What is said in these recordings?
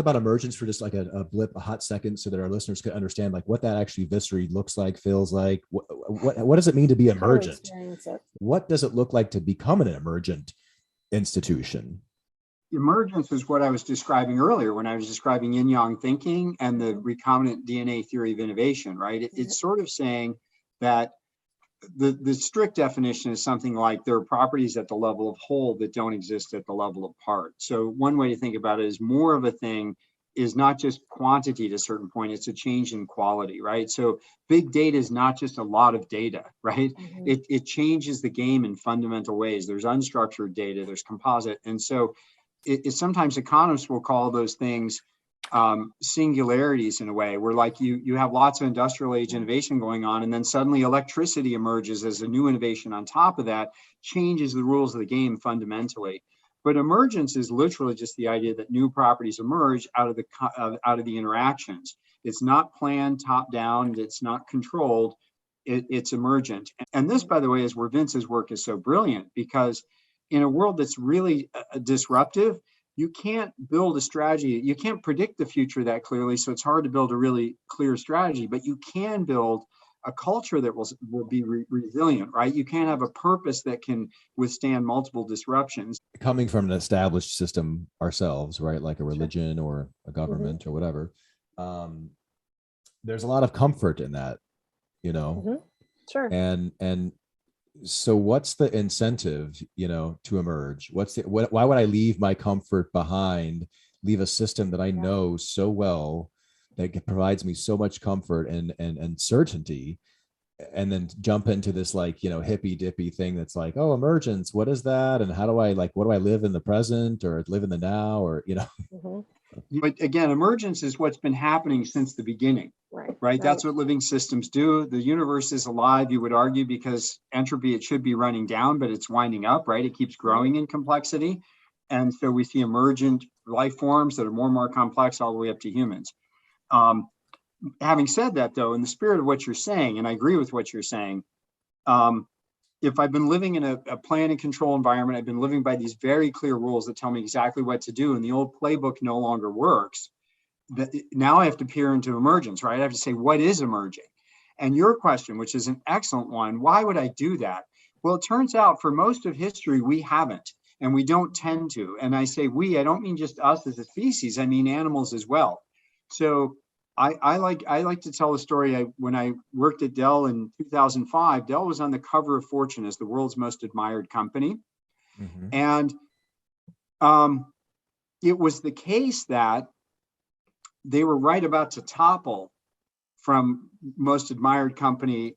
about emergence for just like a blip, a hot second, so that our listeners could understand like what that actually viscerally looks like, feels like? What does it mean to be emergent? What does it look like to become an emergent institution? Emergence is what I was describing earlier when I was describing yin-yang thinking and the recombinant DNA theory of innovation, right? It's sort of saying that the strict definition is something like there are properties at the level of whole that don't exist at the level of part. So one way to think about it is more of a thing is not just quantity to a certain point, it's a change in quality, right? So big data is not just a lot of data, right? It changes the game in fundamental ways. There's unstructured data, there's composite. And so sometimes economists will call those things singularities in a way, where like you have lots of industrial age innovation going on, and then suddenly electricity emerges as a new innovation on top of that, changes the rules of the game fundamentally. But emergence is literally just the idea that new properties emerge out of the interactions. It's not planned top down, it's not controlled, it's emergent. And this, by the way, is where Vince's work is so brilliant, because in a world that's really disruptive, you can't build a strategy. You can't predict the future that clearly, so it's hard to build a really clear strategy, but you can build a culture that will be resilient, right? You can't have a purpose that can withstand multiple disruptions. Coming from an established system ourselves, right? Like a religion or a government or whatever. There's a lot of comfort in that, you know? Sure. And so what's the incentive, you know, to emerge? Why would I leave my comfort behind, leave a system that I know so well, that provides me so much comfort and certainty, and then jump into this, like, you know, hippy dippy thing that's like, oh, emergence, what is that? And how do I, like, what do I live in the present or live in the now, or, you know? But again, emergence is what's been happening since the beginning, right? That's what living systems do. The universe is alive, you would argue, because entropy, it should be running down, but it's winding up, right? It keeps growing in complexity. And so we see emergent life forms that are more and more complex all the way up to humans. Having said that, though, in the spirit of what you're saying, and I agree with what you're saying, if I've been living in a plan and control environment, I've been living by these very clear rules that tell me exactly what to do, and the old playbook no longer works, now I have to peer into emergence, right? I have to say, what is emerging? And your question, which is an excellent one, why would I do that? Well, it turns out for most of history, we haven't, and we don't tend to. And I say we, I don't mean just us as a species, I mean animals as well. So I like to tell a story. When I worked at Dell in 2005, Dell was on the cover of Fortune as the world's most admired company. And it was the case that they were right about to topple from most admired company,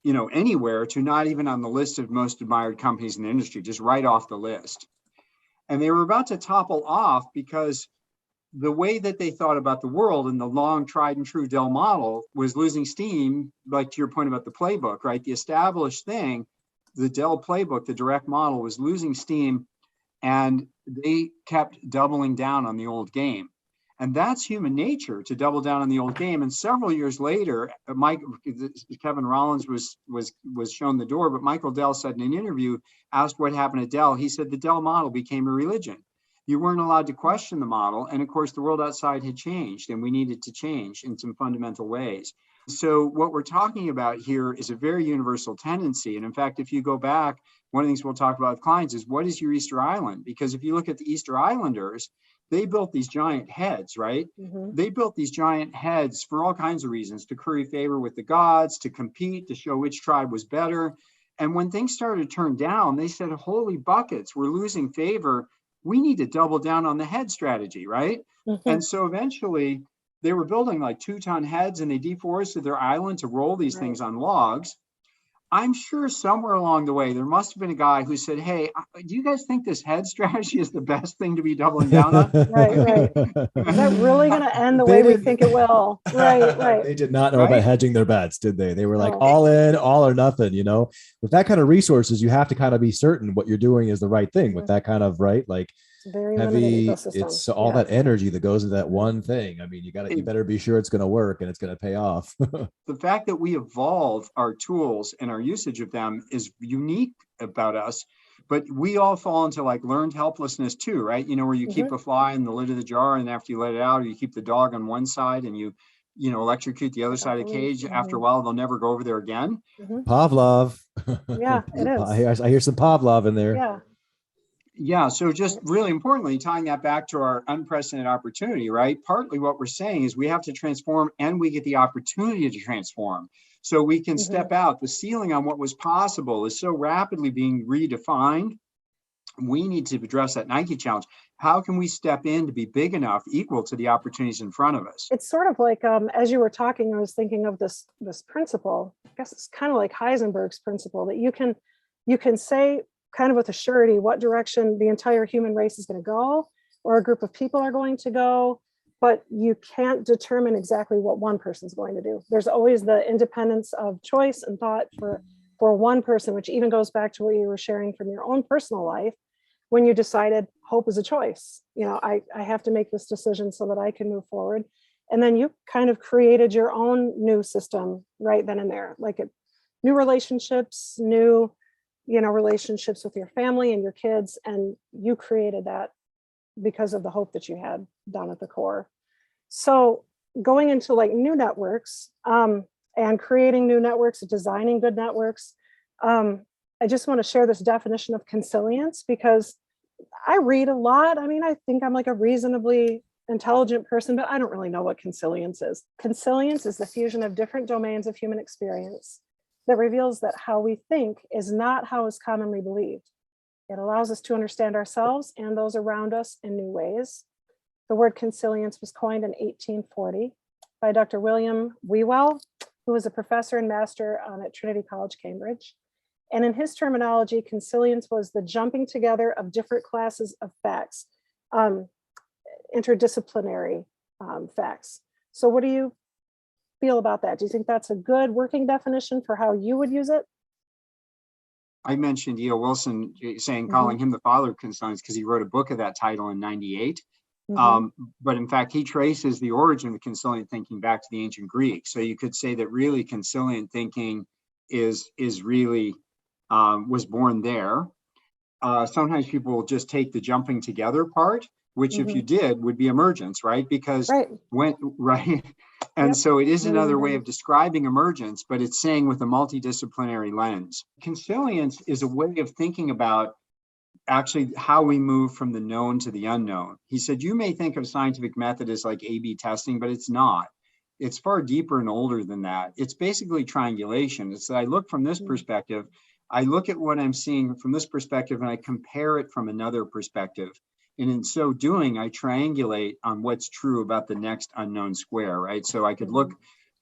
you know, anywhere, to not even on the list of most admired companies in the industry, just right off the list. And they were about to topple off because the way that they thought about the world and the long tried and true Dell model was losing steam, like to your point about the playbook, right? The established thing, the Dell playbook, the direct model, was losing steam, and they kept doubling down on the old game. And that's human nature, to double down on the old game. And several years later, Kevin Rollins was shown the door, but Michael Dell said in an interview, asked what happened at Dell, he said the Dell model became a religion. You weren't allowed to question the model. And of course, the world outside had changed, and we needed to change in some fundamental ways. So what we're talking about here is a very universal tendency. And in fact, if you go back, one of the things we'll talk about with clients is, what is your Easter Island? Because if you look at the Easter Islanders, they built these giant heads, right? They built these giant heads for all kinds of reasons, to curry favor with the gods, to compete, to show which tribe was better. And when things started to turn down, they said, holy buckets, we're losing favor. We need to double down on the head strategy, right? And so eventually they were building like 2-ton heads, and they deforested their island to roll these things on logs. I'm sure somewhere along the way, there must have been a guy who said, hey, do you guys think this head strategy is the best thing to be doubling down on? Right. Is that really going to end the way we think it will? Right. They did not know about hedging their bets, did they? They were like, all in, all or nothing, you know? With that kind of resources, you have to kind of be certain what you're doing is the right thing with that kind of, right? Like, very heavy, it's all that energy that goes into that one thing. I mean, you better be sure it's going to work and it's going to pay off. The fact that we evolve our tools and our usage of them is unique about us, But we all fall into like learned helplessness too, right? Where you keep a fly in the lid of the jar, and after you let it out, or you keep the dog on one side and you electrocute the other side of the cage. After a while, they'll never go over there again. Pavlov. Yeah, it is. I hear some Pavlov in there. Yeah. Yeah. So just really importantly, tying that back to our unprecedented opportunity, right? Partly what we're saying is we have to transform, and we get the opportunity to transform. So we can step out. The ceiling on what was possible is so rapidly being redefined. We need to address that Nike challenge. How can we step in to be big enough, equal to the opportunities in front of us? It's sort of like, as you were talking, I was thinking of this principle. I guess it's kind of like Heisenberg's principle, that you can say kind of with a surety what direction the entire human race is going to go, or a group of people are going to go, but you can't determine exactly what one person's going to do. There's always the independence of choice and thought for one person, which even goes back to what you were sharing from your own personal life, when you decided hope is a choice. I have to make this decision so that I can move forward. And then you kind of created your own new system right then and there, like new relationships, new relationships with your family and your kids, and you created that because of the hope that you had down at the core. So going into like new networks and creating new networks, designing good networks, I just want to share this definition of consilience, because I read a lot. I mean, I think I'm like a reasonably intelligent person, but I don't really know what consilience is. Consilience is the fusion of different domains of human experience that reveals that how we think is not how is commonly believed. It allows us to understand ourselves and those around us in new ways. The word consilience was coined in 1840 by Dr. William Whewell, who was a professor and master at Trinity College, Cambridge. And in his terminology, consilience was the jumping together of different classes of facts, interdisciplinary facts. So what do you feel about that? Do you think that's a good working definition for how you would use it? I mentioned E.O. Wilson calling him the father of consilience because he wrote a book of that title in 98. But in fact, he traces the origin of consilient thinking back to the ancient Greek. So you could say that really consilient thinking is really was born there. Sometimes people will just take the jumping together part, which if you did would be emergence, right? Because and so it is another way of describing emergence, but it's saying with a multidisciplinary lens. Consilience is a way of thinking about actually how we move from the known to the unknown. He said, you may think of scientific method as like A/B testing, but it's not. It's far deeper and older than that. It's basically triangulation. It's that I look from this perspective, I look at what I'm seeing from this perspective, and I compare it from another perspective. And in so doing, I triangulate on what's true about the next unknown square, right? So I could look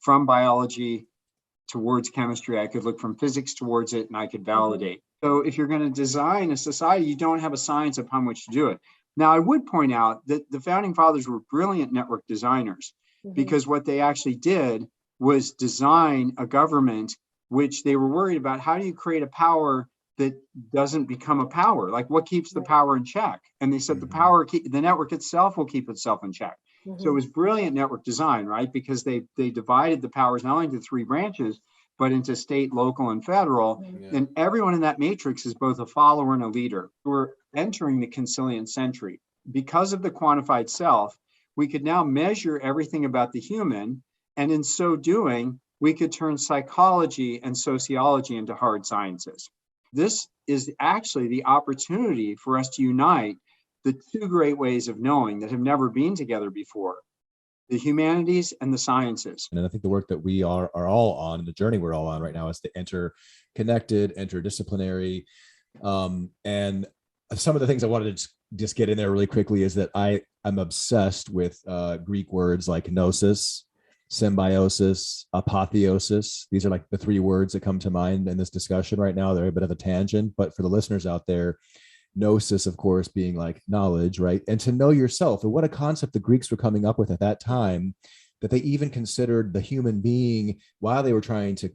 from biology towards chemistry, I could look from physics towards it, and I could validate. So if you're going to design a society, you don't have a science upon which to do it. Now, I would point out that the founding fathers were brilliant network designers, because what they actually did was design a government which they were worried about. How do you create a power that doesn't become a power? Like, what keeps the power in check? And they said the network itself will keep itself in check. So it was brilliant network design, right? Because they divided the powers not only into three branches, but into state, local, and federal. And everyone in that matrix is both a follower and a leader. We're entering the consilient century. Because of the quantified self, we could now measure everything about the human. And in so doing, we could turn psychology and sociology into hard sciences. This is actually the opportunity for us to unite the two great ways of knowing that have never been together before, the humanities and the sciences. And I think the work that we are all on, the journey we're all on right now, is the interconnected, interdisciplinary. And some of the things I wanted to just get in there really quickly is that I'm obsessed with Greek words like gnosis, symbiosis, apotheosis. These are like the three words that come to mind in this discussion right now. They're a bit of a tangent, but for the listeners out there, gnosis, of course, being like knowledge, right? And to know yourself. And what a concept the Greeks were coming up with at that time, that they even considered the human being, while they were trying to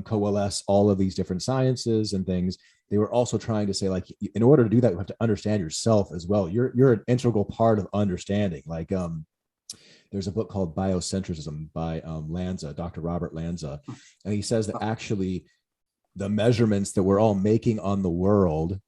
coalesce all of these different sciences and things. They were also trying to say, like, in order to do that, you have to understand yourself as well. You're an integral part of understanding. Like, there's a book called Biocentrism by Lanza, Dr. Robert Lanza. And he says that actually the measurements that we're all making on the world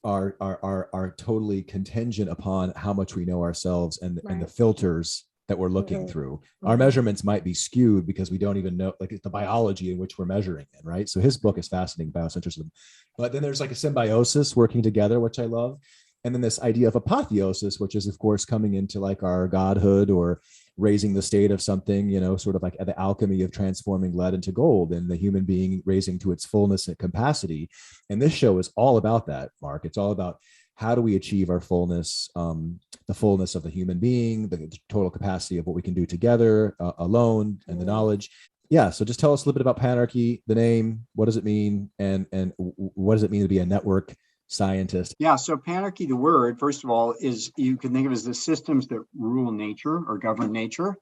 are totally contingent upon how much we know ourselves and the Right. filters that we're looking Mhm. through. Our Mhm. measurements might be skewed because we don't even know, like, it's the biology in which we're measuring in, right? So his book is fascinating, biocentrism. But then there's like a symbiosis working together, which I love. And then this idea of apotheosis, which is of course coming into like our godhood or raising the state of something, sort of like the alchemy of transforming lead into gold and the human being raising to its fullness and capacity. And this show is all about that, Mark. It's all about how do we achieve our fullness, the fullness of the human being, the total capacity of what we can do together, alone, and the knowledge. Yeah. So just tell us a little bit about Panarchy, the name, what does it mean, and what does it mean to be a network scientist? Yeah, so panarchy, the word, first of all, is you can think of it as the systems that rule nature or govern nature.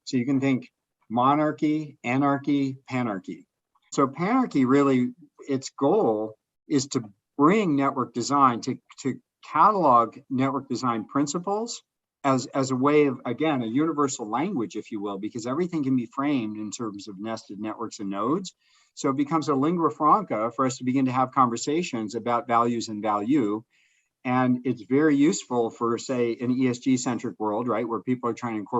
So you can think monarchy, anarchy, panarchy. So panarchy really, its goal is to bring network design, to catalog network design principles as a way of, again, a universal language, if you will, because everything can be framed in terms of nested networks and nodes. So it becomes a lingua franca for us to begin to have conversations about values and value. And it's very useful for, say, an ESG centric world, right, where people are trying to incorporate